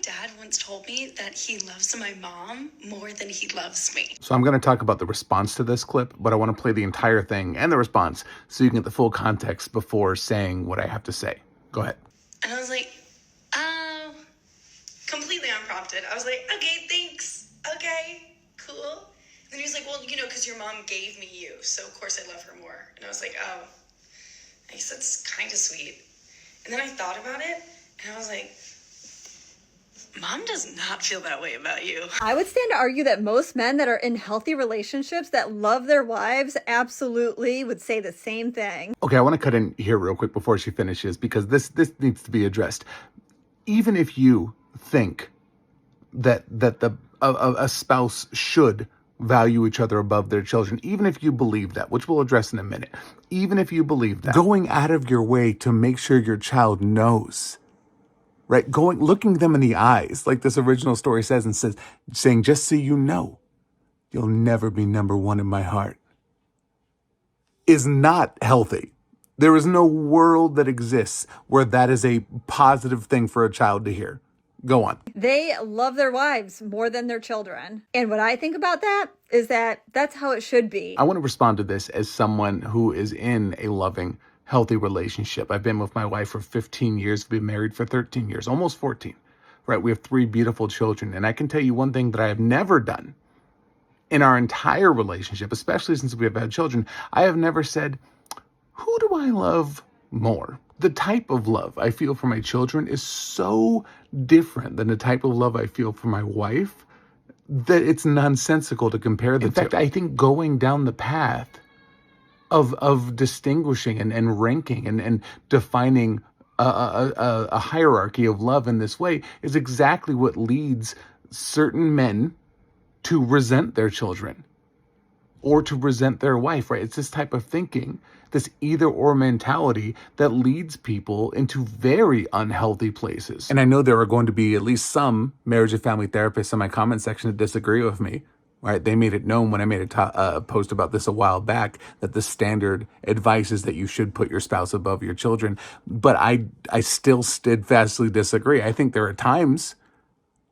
dad once told me that he loves my mom more than he loves me. So I'm going to talk about the response to this clip, but I want to play the entire thing and the response so you can get the full context before saying what I have to say. Go ahead. And I was like, oh, completely unprompted. I was like, okay, thanks. Okay, cool. And then he was like, well, because your mom gave me you, so of course I love her more. And I was like, oh, I guess that's kind of sweet. And then I thought about it, and I was like, Mom does not feel that way about you. I would stand to argue that most men that are in healthy relationships that love their wives absolutely would say the same thing. Okay, I want to cut in here real quick before she finishes because this needs to be addressed. Even if you think that a spouse should value each other above their children, even if you believe that, which we'll address in a minute, even if you believe that, going out of your way to make sure your child knows, right? Looking them in the eyes, like this original story says, and saying, just so you know, you'll never be number one in my heart, is not healthy. There is no world that exists where that is a positive thing for a child to hear. Go on. They love their wives more than their children. And what I think about that is that that's how it should be. I want to respond to this as someone who is in a loving, healthy relationship. I've been with my wife for 15 years. We've been married for 13 years, almost 14, right? We have 3 beautiful children. And I can tell you one thing that I have never done in our entire relationship, especially since we have had children. I have never said, who do I love more? The type of love I feel for my children is so different than the type of love I feel for my wife that it's nonsensical to compare the two. In fact, I think going down the path of distinguishing and ranking and defining a hierarchy of love in this way is exactly what leads certain men to resent their children or to resent their wife, right? It's this type of thinking, this either or mentality that leads people into very unhealthy places. And I know there are going to be at least some marriage and family therapists in my comment section that disagree with me, right? They made it known when I made a post about this a while back that the standard advice is that you should put your spouse above your children. But I still steadfastly disagree. I think there are times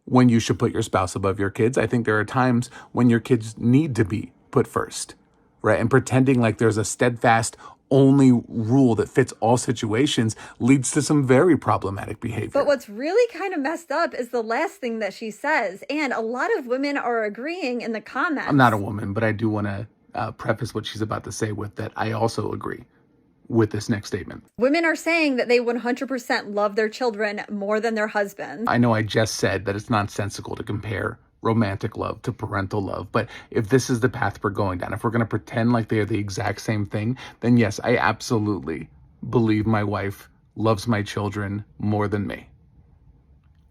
when you should put your spouse above your kids. I think there are times when your kids need to be put first, right? And pretending like there's a steadfast only rule that fits all situations leads to some very problematic behavior. But what's really kind of messed up is the last thing that she says. And a lot of women are agreeing in the comments. I'm not a woman, but I do want to preface what she's about to say with that. I also agree with this next statement. Women are saying that they 100% love their children more than their husbands. I know I just said that it's nonsensical to compare romantic love to parental love, but if this is the path we're going down, if we're going to pretend like they are the exact same thing, then yes, I absolutely believe my wife loves my children more than me.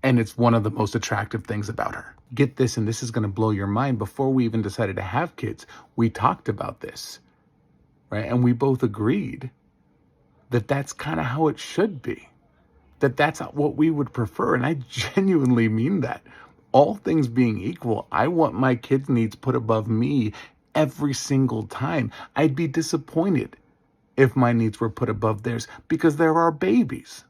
And it's one of the most attractive things about her. Get this, and this is going to blow your mind. Before we even decided to have kids, we talked about this, right? And we both agreed that that's kind of how it should be, that that's what we would prefer. And I genuinely mean that. All things being equal, I want my kids' needs put above me every single time. I'd be disappointed if my needs were put above theirs because they're our babies.